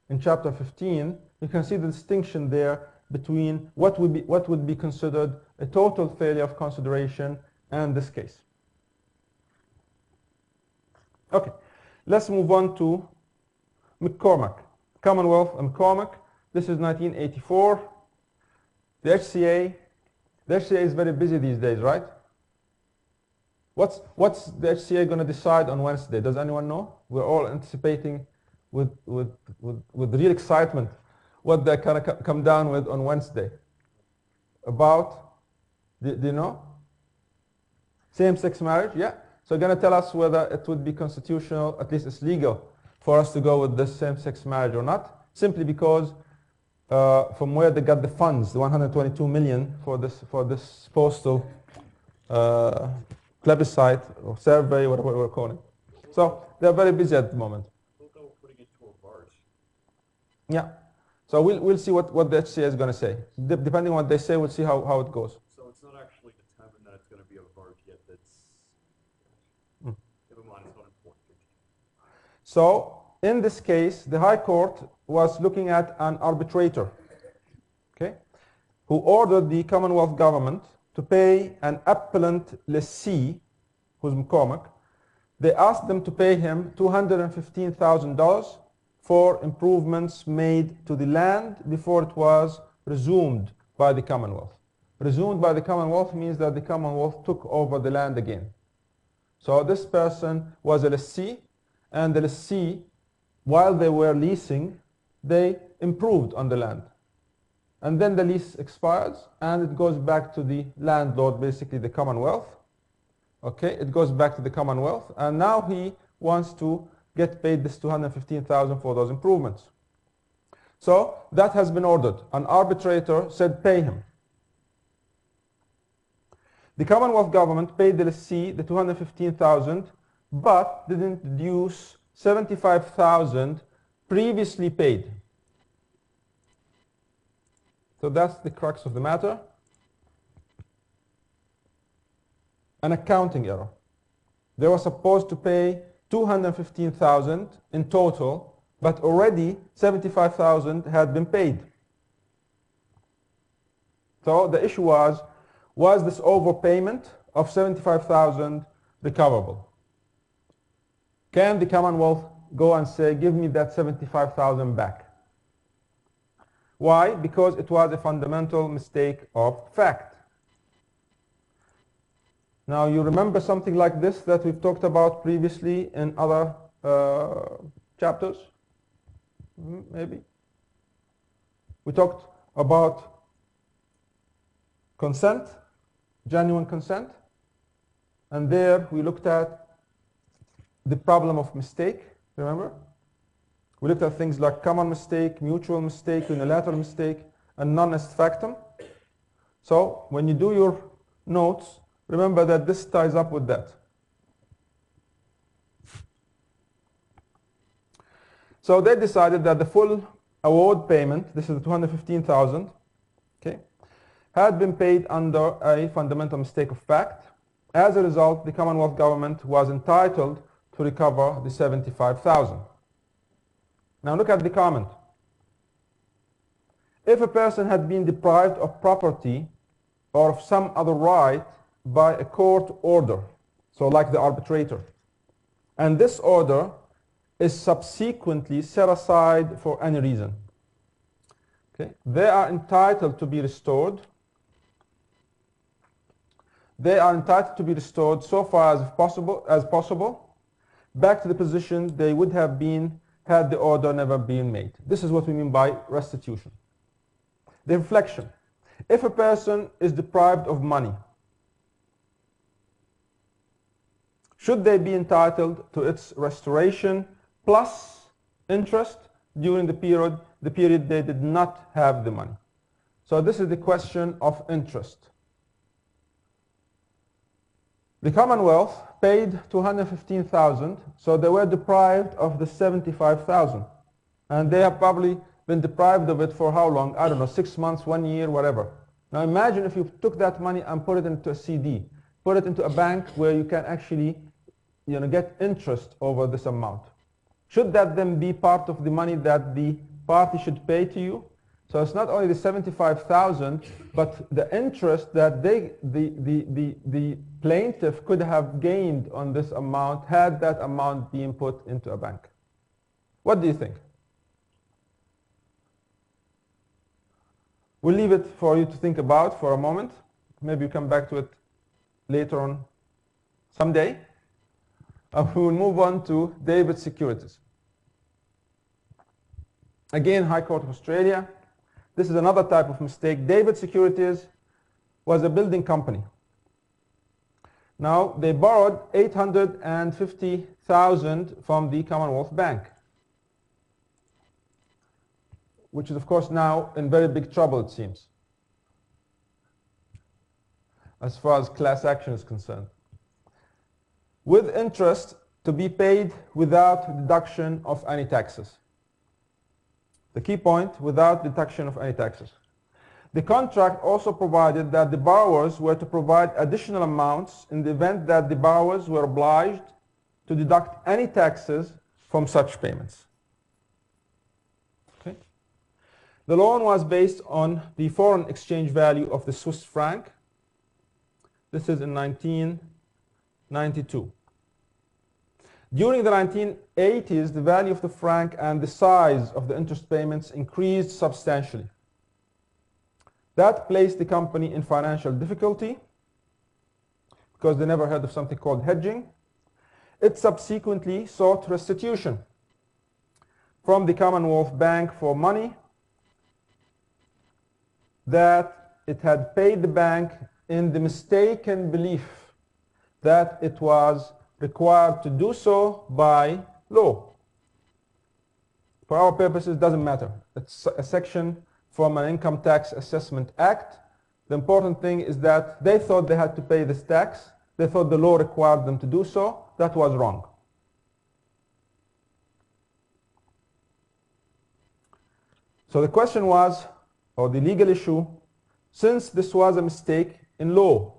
in chapter 15, you can see the distinction there between what would be considered a total failure of consideration and this case. Okay, let's move on to McCormack. Commonwealth and McCormack. This is 1984. The HCA is very busy these days, right? What's the HCA going to decide on Wednesday? Does anyone know? We're all anticipating with real excitement what they're going to come down with on Wednesday. About, do you know? Same-sex marriage, yeah. So they're going to tell us whether it would be constitutional, at least it's legal, for us to go with this same-sex marriage or not, simply because from where they got the funds, the 122 million for this postal plebiscite or survey, whatever we're calling it. So they're very busy at the moment. Yeah. So we'll see what the HCA is going to say. Depending on what they say, we'll see how it goes. So it's not actually determined that it's going to be a vote yet. That's never mind. It's not important. So in this case, the High Court was looking at an arbitrator, okay, who ordered the Commonwealth government to pay an appellant lessee, who's McCormack. They asked them to pay him $215,000 for improvements made to the land before it was resumed by the Commonwealth. Resumed by the Commonwealth means that the Commonwealth took over the land again. So this person was a lessee, and the lessee, while they were leasing, they improved on the land. And then the lease expires, and it goes back to the landlord, basically the Commonwealth. Okay, it goes back to the Commonwealth, and now he wants to get paid this $215,000 for those improvements. So that has been ordered. An arbitrator said pay him. The Commonwealth government paid the lessee the $215,000, but didn't deduce $75,000 previously paid. So that's the crux of the matter. An accounting error. They were supposed to pay $215,000 in total, but already $75,000 had been paid. So the issue was this overpayment of $75,000 recoverable? Can the Commonwealth go and say, give me that $75,000 back? Why? Because it was a fundamental mistake of fact. Now you remember something like this that we've talked about previously in other chapters? Maybe. We talked about consent, genuine consent, and there we looked at the problem of mistake, remember? We looked at things like common mistake, mutual mistake, unilateral mistake, and non est factum. So when you do your notes, remember that this ties up with that. So they decided that the full award payment, this is the $215,000, okay, had been paid under a fundamental mistake of fact. As a result, the Commonwealth government was entitled to recover the $75,000. Now look at the comment. If a person had been deprived of property or of some other right by a court order, so like the arbitrator, and this order is subsequently set aside for any reason, okay, they are entitled to be restored they are entitled to be restored so far as possible back to the position they would have been had the order never been made. This is what we mean by restitution. The reflection. If a person is deprived of money, should they be entitled to its restoration plus interest during the period they did not have the money? So this is the question of interest. The Commonwealth paid 215,000, so they were deprived of the 75,000. And they have probably been deprived of it for how long? I don't know, 6 months, 1 year, whatever. Now imagine if you took that money and put it into a CD, put it into a bank where you can actually get interest over this amount. Should that then be part of the money that the party should pay to you? So it's not only the 75,000, but the interest that the plaintiff could have gained on this amount had that amount been put into a bank. What do you think? We'll leave it for you to think about for a moment. Maybe you come back to it later on someday. We will move on to David Securities. Again, High Court of Australia. This is another type of mistake. David Securities was a building company. Now, they borrowed 850,000 from the Commonwealth Bank, which is, of course, now in very big trouble, it seems, as far as class action is concerned, with interest to be paid without deduction of any taxes. The key point, without deduction of any taxes. The contract also provided that the borrowers were to provide additional amounts in the event that the borrowers were obliged to deduct any taxes from such payments. Okay. The loan was based on the foreign exchange value of the Swiss franc. This is in 1992. During the 1980s, the value of the franc and the size of the interest payments increased substantially. That placed the company in financial difficulty because they never heard of something called hedging. It subsequently sought restitution from the Commonwealth Bank for money that it had paid the bank in the mistaken belief that it was required to do so by law. For our purposes, it doesn't matter. It's a section from an Income Tax Assessment Act. The important thing is that they thought they had to pay this tax. They thought the law required them to do so. That was wrong. So the question was, or the legal issue, since this was a mistake in law,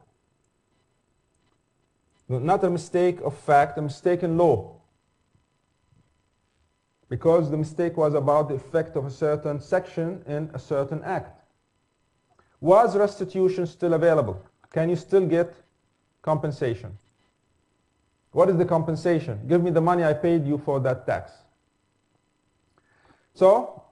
not a mistake of fact, a mistake in law, because the mistake was about the effect of a certain section in a certain act. Was restitution still available? Can you still get compensation? What is the compensation? Give me the money I paid you for that tax. So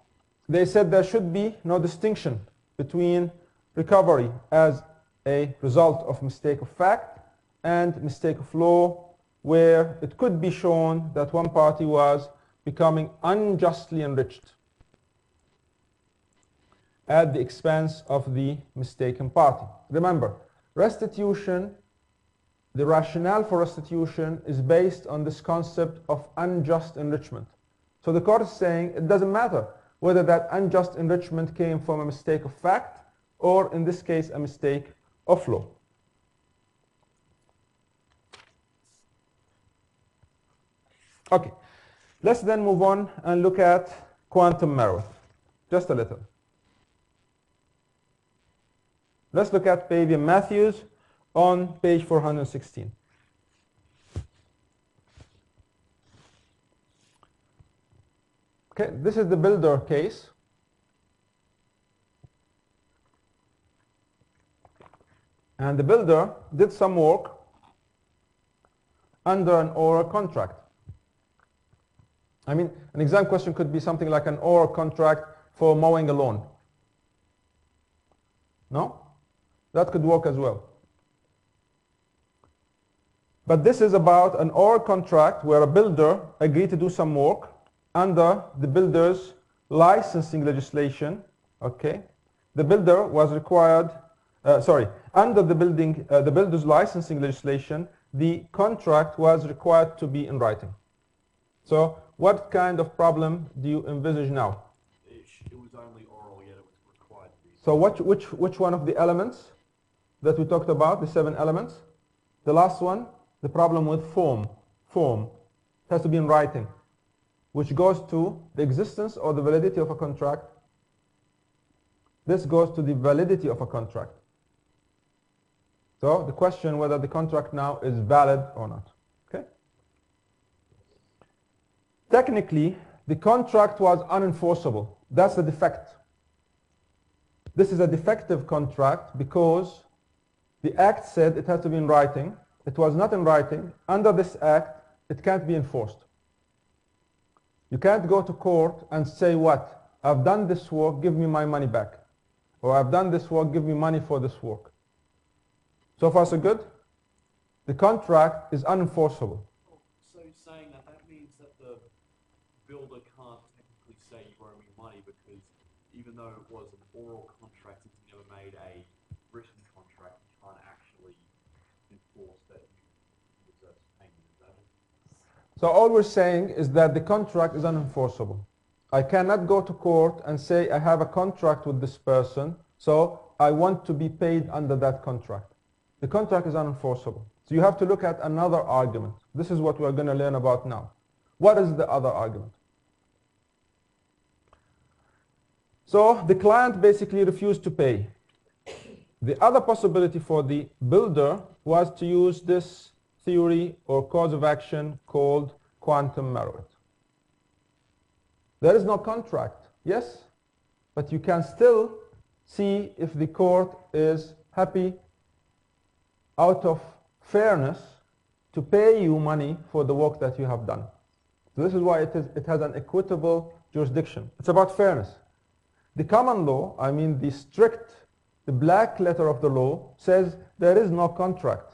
they said there should be no distinction between recovery as a result of mistake of fact and mistake of law, where it could be shown that one party was becoming unjustly enriched at the expense of the mistaken party. Remember, restitution, the rationale for restitution is based on this concept of unjust enrichment. So the court is saying it doesn't matter whether that unjust enrichment came from a mistake of fact or, in this case, a mistake of law. Okay, let's then move on and look at quantum merit, just a little. Let's look at Pavey and Matthews on page 416. Okay, this is the builder case. And the builder did some work under an oral contract. I mean, an exam question could be something like an oral contract for mowing a lawn. No? That could work as well. But this is about an oral contract where a builder agreed to do some work under the builder's licensing legislation. Okay, the builder was required. Under the builder's licensing legislation, the contract was required to be in writing. So, what kind of problem do you envisage now? It was only oral, yet it was required to be. So, which one of the elements that we talked about, the 7 elements? The last one, the problem with form. Form. It has to be in writing, which goes to the existence or the validity of a contract. This goes to the validity of a contract. So the question whether the contract now is valid or not. Okay? Technically, the contract was unenforceable. That's the defect. This is a defective contract because the act said it has to be in writing. It was not in writing. Under this act, it can't be enforced. You can't go to court and say what? I've done this work, give me my money back. Or I've done this work, give me money for this work. So far so good? The contract is unenforceable. So saying that, that means that the builder can't technically say you owe me money because even though it was an oral contract, it's never made a written contract, you can't actually enforce that you deserve payment. Is that it? So all we're saying is that the contract is unenforceable. I cannot go to court and say I have a contract with this person, so I want to be paid under that contract. The contract is unenforceable. So you have to look at another argument. This is what we're going to learn about now. What is the other argument? So the client basically refused to pay. The other possibility for the builder was to use this theory or cause of action called quantum meruit. There is no contract, yes, but you can still see if the court is happy out of fairness to pay you money for the work that you have done. So this is why it has an equitable jurisdiction. It's about fairness. The common law, I mean the black letter of the law, says there is no contract.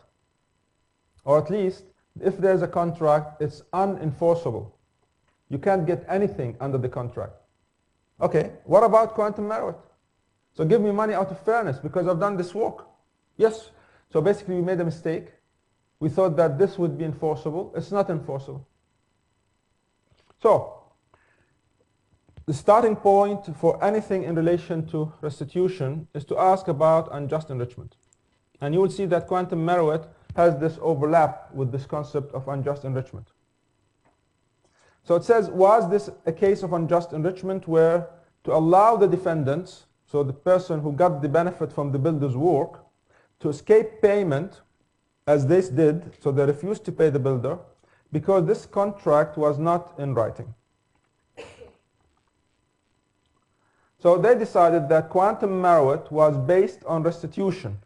Or at least, if there's a contract, it's unenforceable. You can't get anything under the contract. Okay, what about quantum meruit? So give me money out of fairness because I've done this work. Yes. So basically we made a mistake. We thought that this would be enforceable. It's not enforceable. So the starting point for anything in relation to restitution is to ask about unjust enrichment. And you will see that quantum meruit has this overlap with this concept of unjust enrichment. So it says, was this a case of unjust enrichment where to allow the defendants, so the person who got the benefit from the builder's work, to escape payment, as they did, so they refused to pay the builder, because this contract was not in writing. So they decided that quantum meruit was based on restitution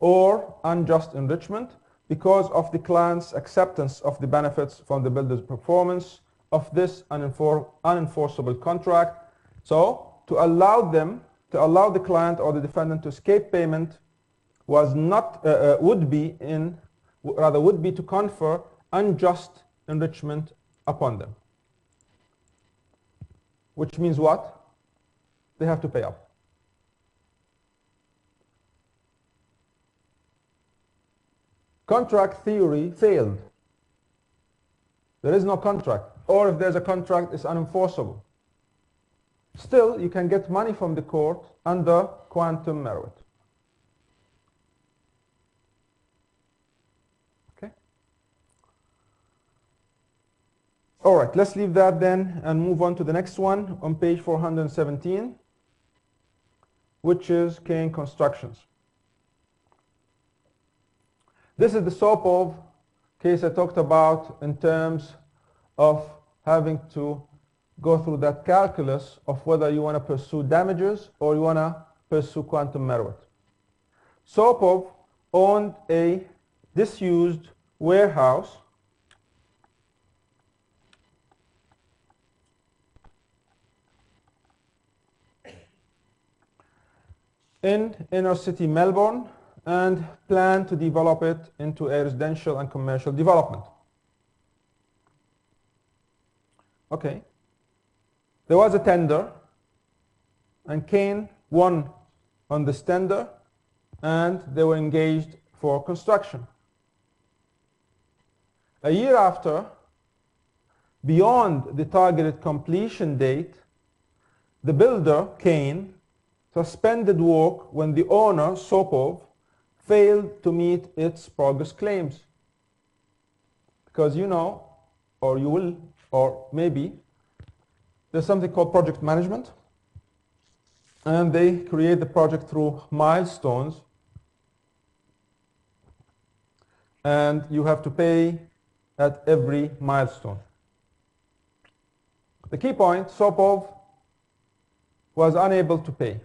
or unjust enrichment because of the client's acceptance of the benefits from the builder's performance of this unenforceable contract. So to allow the client or the defendant to escape payment was not would be to confer unjust enrichment upon them. Which means what? They have to pay up. Contract theory failed. There is no contract. Or if there's a contract, it's unenforceable. Still, you can get money from the court under quantum meruit. Okay? All right, let's leave that then and move on to the next one on page 417, which is Kane Constructions. This is the Sopov case I talked about in terms of having to go through that calculus of whether you want to pursue damages or you want to pursue quantum meruit. Sopov owned a disused warehouse in inner city Melbourne, and planned to develop it into a residential and commercial development. Okay. There was a tender, and Kane won on this tender, and they were engaged for construction. A year after, beyond the targeted completion date, the builder, Kane, suspended work when the owner, Sopov, failed to meet its progress claims. Because you know, or you will, or maybe, there's something called project management, and they create the project through milestones, and you have to pay at every milestone. The key point, Sopov was unable to pay.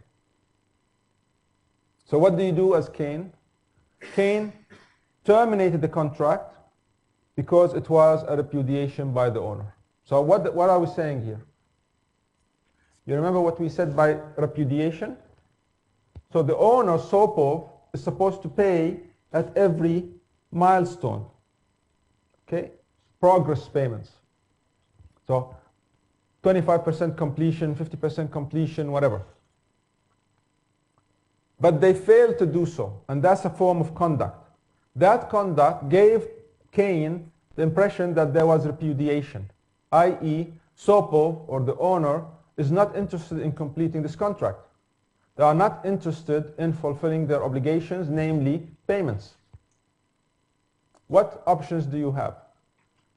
So what do you do as Kane? Kane terminated the contract because it was a repudiation by the owner. So what are we saying here? You remember what we said by repudiation? So the owner, Sopov, is supposed to pay at every milestone. Okay? Progress payments. So 25% completion, 50% completion, whatever. But they failed to do so, and that's a form of conduct. That conduct gave Kane the impression that there was repudiation, i.e. Sopov, or the owner, is not interested in completing this contract. They are not interested in fulfilling their obligations, namely payments. What options do you have?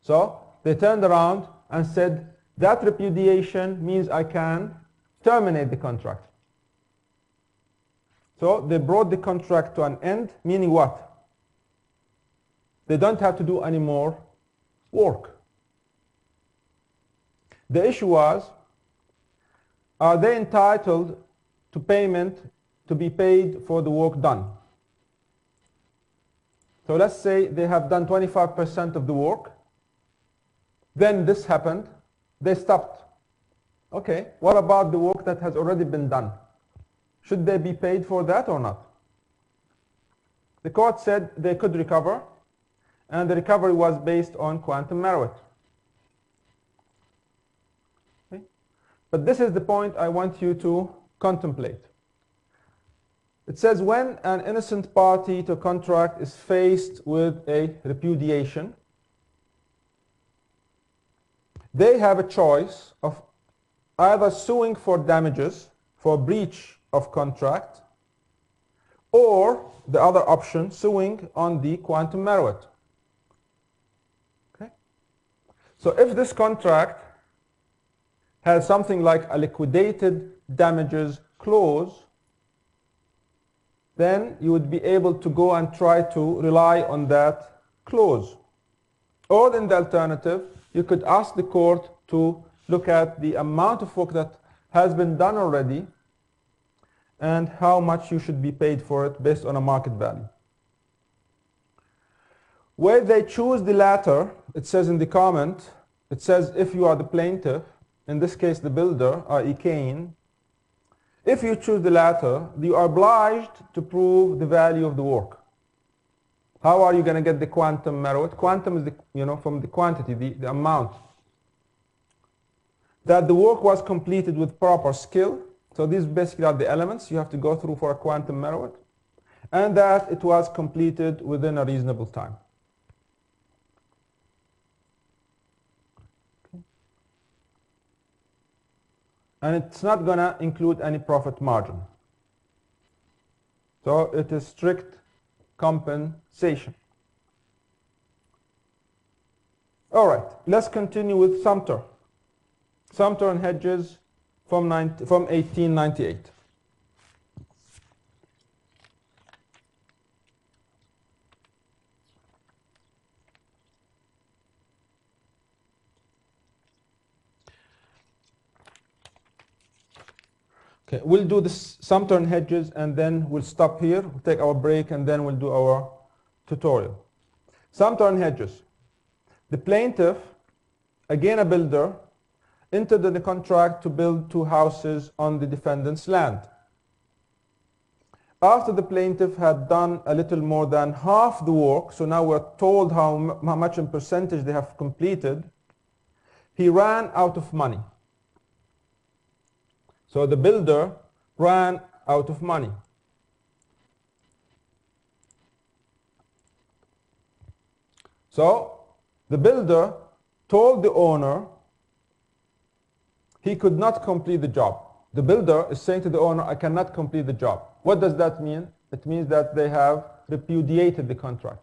So they turned around and said, that repudiation means I can terminate the contract. So they brought the contract to an end, meaning what? They don't have to do any more work. The issue was, are they entitled to payment to be paid for the work done? So let's say they have done 25% of the work. Then this happened. They stopped. Okay, what about the work that has already been done? Should they be paid for that or not? The court said they could recover, and the recovery was based on quantum merit. Okay? But this is the point I want you to contemplate. It says when an innocent party to a contract is faced with a repudiation, they have a choice of either suing for damages for breach of contract, or the other option, suing on the quantum merit. Okay? So if this contract has something like a liquidated damages clause, then you would be able to go and try to rely on that clause. Or in the alternative, you could ask the court to look at the amount of work that has been done already and how much you should be paid for it based on a market value. Where they choose the latter, it says in the comment, it says if you are the plaintiff, in this case the builder, i.e. Kane, if you choose the latter, you are obliged to prove the value of the work. How are you going to get the quantum merit? Quantum is from the quantity, the amount. That the work was completed with proper skill. So these basically are the elements you have to go through for a quantum merit. And that it was completed within a reasonable time. Okay. And it's not going to include any profit margin. So it is strict compensation. All right, let's continue with Sumter. Sumter and Hedges from 1898. Okay, we'll do this Sumter and Hedges, and then we'll stop here. We'll take our break, and then we'll do our tutorial. Sumter and Hedges. The plaintiff, again a builder, entered the contract to build 2 houses on the defendant's land. after the plaintiff had done a little more than half the work, so now we're told how much in percentage they have completed, he ran out of money. So the builder ran out of money. So the builder told the owner he could not complete the job. The builder is saying to the owner, I cannot complete the job. What does that mean? It means that they have repudiated the contract.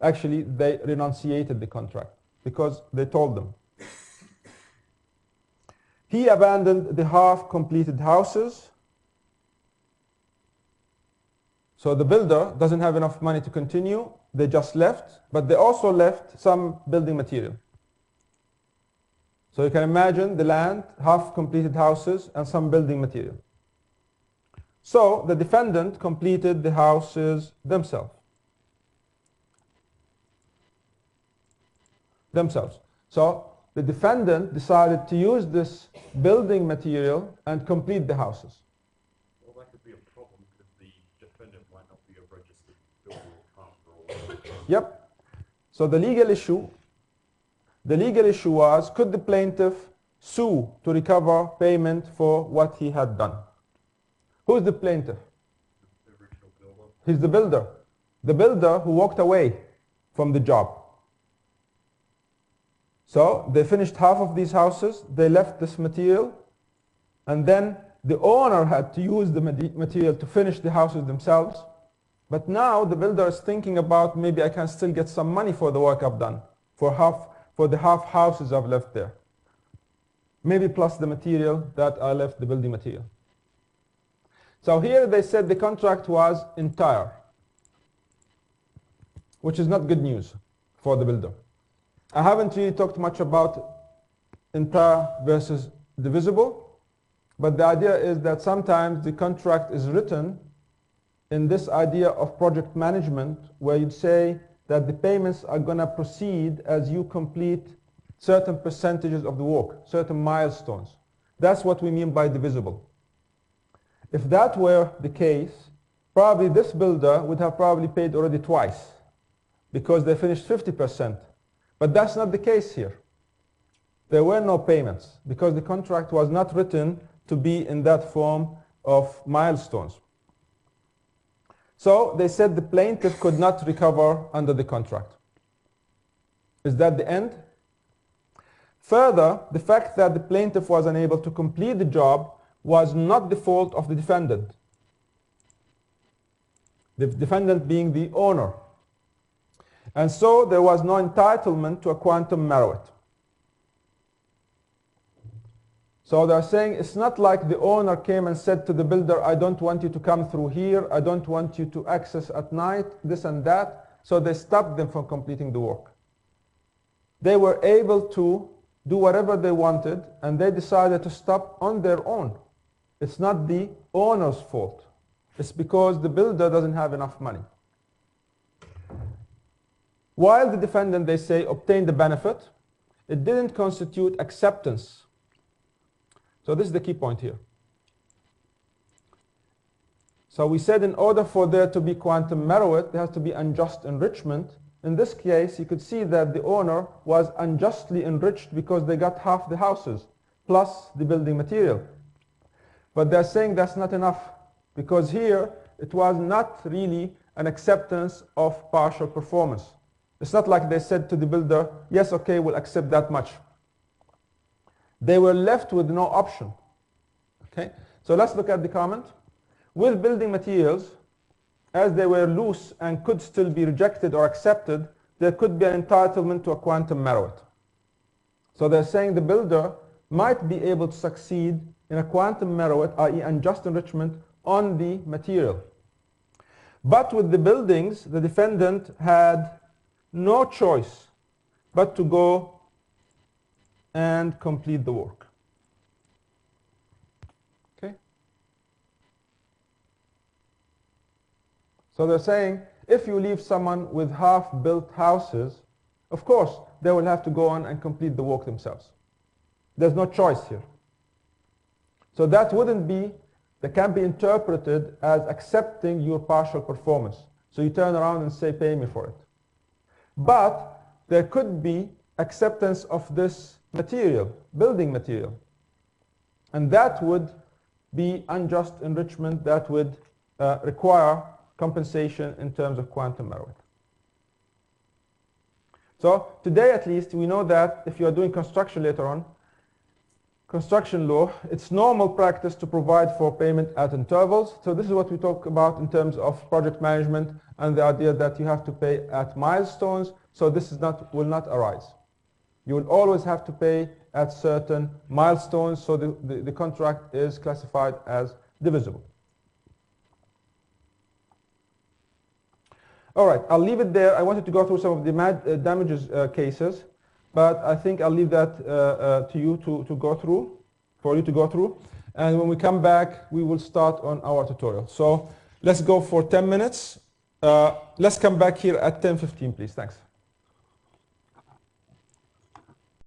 Actually, they renunciated the contract because they told them. He abandoned the half-completed houses. So the builder doesn't have enough money to continue. They just left, but they also left some building material. So you can imagine the land, half-completed houses, and some building material. So the defendant completed the houses themselves. So the defendant decided to use this building material and complete the houses. Well, that could be a problem because the defendant might not be a registered builder after all. Yep. So the legal issue was, could the plaintiff sue to recover payment for what he had done? Who's the plaintiff? The original builder. He's the builder. The builder who walked away from the job. So they finished half of these houses, they left this material, and then the owner had to use the material to finish the houses themselves. But now the builder is thinking about, maybe I can still get some money for the work I've done, for the half houses I've left there. Maybe plus the material that I left, the building material. So here they said the contract was entire, which is not good news for the builder. I haven't really talked much about entire versus divisible, but the idea is that sometimes the contract is written in this idea of project management, where you'd say that the payments are going to proceed as you complete certain percentages of the work, certain milestones. That's what we mean by divisible. If that were the case, probably this builder would have probably paid already twice because they finished 50%. But that's not the case here. There were no payments because the contract was not written to be in that form of milestones. So they said the plaintiff could not recover under the contract. Is that the end? Further, the fact that the plaintiff was unable to complete the job was not the fault of the defendant. The defendant being the owner. And so there was no entitlement to a quantum merit. So they're saying it's not like the owner came and said to the builder, I don't want you to come through here, I don't want you to access at night, this and that. So they stopped them from completing the work. They were able to do whatever they wanted, and they decided to stop on their own. It's not the owner's fault. It's because the builder doesn't have enough money. While the defendant, they say, obtained the benefit, it didn't constitute acceptance. So this is the key point here. So we said in order for there to be quantum merit, there has to be unjust enrichment. In this case, you could see that the owner was unjustly enriched because they got half the houses, plus the building material. But they're saying that's not enough, because here it was not really an acceptance of partial performance. It's not like they said to the builder, yes, okay, we'll accept that much. They were left with no option. Okay? So let's look at the comment. With building materials, as they were loose and could still be rejected or accepted, there could be an entitlement to a quantum merit. So they're saying the builder might be able to succeed in a quantum merit, i.e. unjust enrichment, on the material. But with the buildings, the defendant had no choice but to go and complete the work. Okay? So they're saying, if you leave someone with half-built houses, of course, they will have to go on and complete the work themselves. There's no choice here. So that wouldn't be that can be interpreted as accepting your partial performance. So you turn around and say, pay me for it. But there could be acceptance of this material, building material. And that would be unjust enrichment that would require compensation in terms of quantum merit. So today at least we know that if you are doing construction later on, construction law, it's normal practice to provide for payment at intervals. So this is what we talk about in terms of project management and the idea that you have to pay at milestones. So this is will not arise. You will always have to pay at certain milestones, so the contract is classified as divisible. All right, I'll leave it there. I wanted to go through some of the damages cases, but I think I'll leave that to you to go through, for you to go through. And when we come back, we will start on our tutorial. So let's go for 10 minutes. Let's come back here at 10:15, please. Thanks.